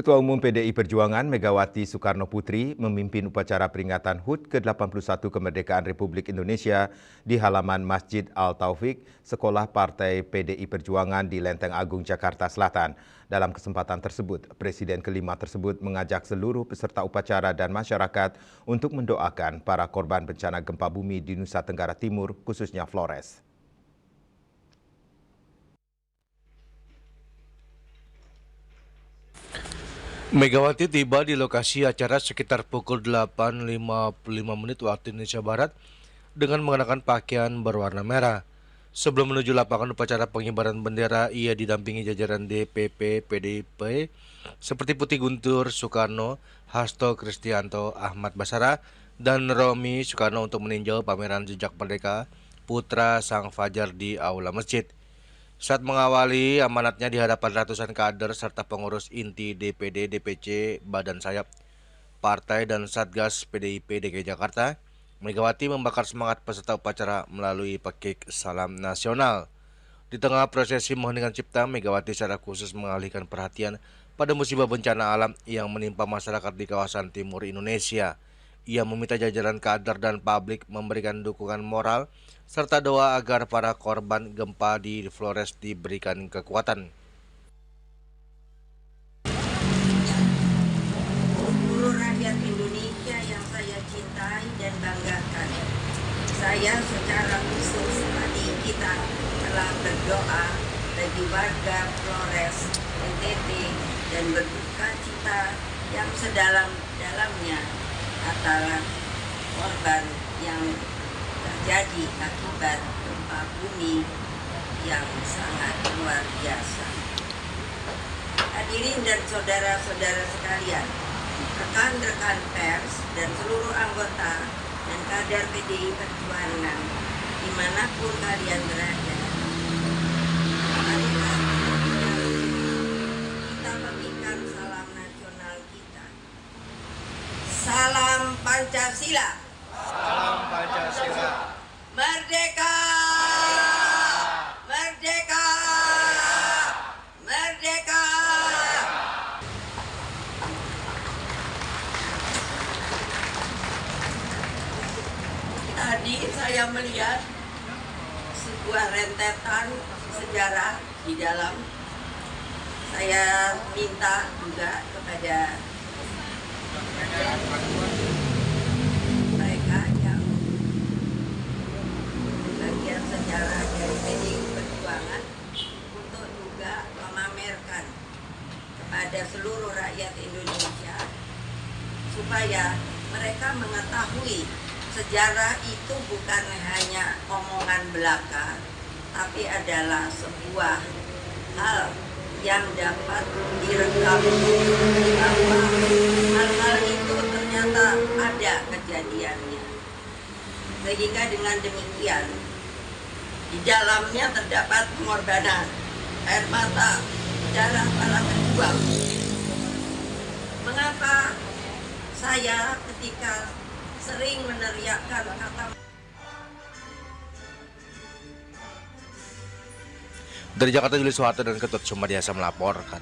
Ketua Umum PDI Perjuangan Megawati Soekarnoputri memimpin upacara peringatan HUT ke-81 Kemerdekaan Republik Indonesia di halaman Masjid Al-Taufik, Sekolah Partai PDI Perjuangan di Lenteng Agung, Jakarta Selatan. Dalam kesempatan tersebut, Presiden kelima tersebut mengajak seluruh peserta upacara dan masyarakat untuk mendoakan para korban bencana gempa bumi di Nusa Tenggara Timur, khususnya Flores. Megawati tiba di lokasi acara sekitar pukul 8.55 waktu Indonesia Barat dengan mengenakan pakaian berwarna merah. Sebelum menuju lapangan upacara pengibaran bendera, ia didampingi jajaran DPP PDIP seperti Putih Guntur Soekarno, Hasto Kristianto, Ahmad Basara, dan Romi Soekarno untuk meninjau pameran jejak merdeka Putra Sang Fajar di Aula Masjid. Saat mengawali amanatnya di hadapan ratusan kader serta pengurus inti DPD, DPC, Badan Sayap Partai dan Satgas PDIP DKI Jakarta, Megawati membakar semangat peserta upacara melalui pekik salam nasional. Di tengah prosesi mengheningkan cipta, Megawati secara khusus mengalihkan perhatian pada musibah bencana alam yang menimpa masyarakat di kawasan timur Indonesia. Ia meminta jajaran kader dan publik memberikan dukungan moral serta doa agar para korban gempa di Flores diberikan kekuatan. Seluruh rakyat Indonesia yang saya cintai dan banggakan, saya secara khusus tadi kita telah berdoa bagi warga Flores, NTT, dan berduka cita yang sedalam-dalamnya atas korban yang terjadi akibat gempa bumi yang sangat luar biasa. Hadirin dan saudara-saudara sekalian, rekan-rekan pers dan seluruh anggota dan kader PDI Perjuangan dimanapun kalian berada, marilah kita berikan salam nasional kita. Salam Pancasila. Salam Pancasila. Merdeka! Merdeka! Merdeka! Tadi saya melihat sebuah rentetan sejarah di dalam. Saya minta juga kepada mereka yang bagian sejarah dari PDI Perjuangan untuk juga memamerkan kepada seluruh rakyat Indonesia supaya mereka mengetahui sejarah itu bukan hanya omongan belaka, tapi adalah sebuah hal yang dapat direkam bahwa hal-hal itu ternyata ada kejadiannya. Sehingga dengan demikian di dalamnya terdapat pengorbanan, air mata, darah para pejuang. Mengapa saya ketika sering meneriakkan kata Dari Jakarta, Julius Soeharto dan Ketut Sumadiasa melaporkan.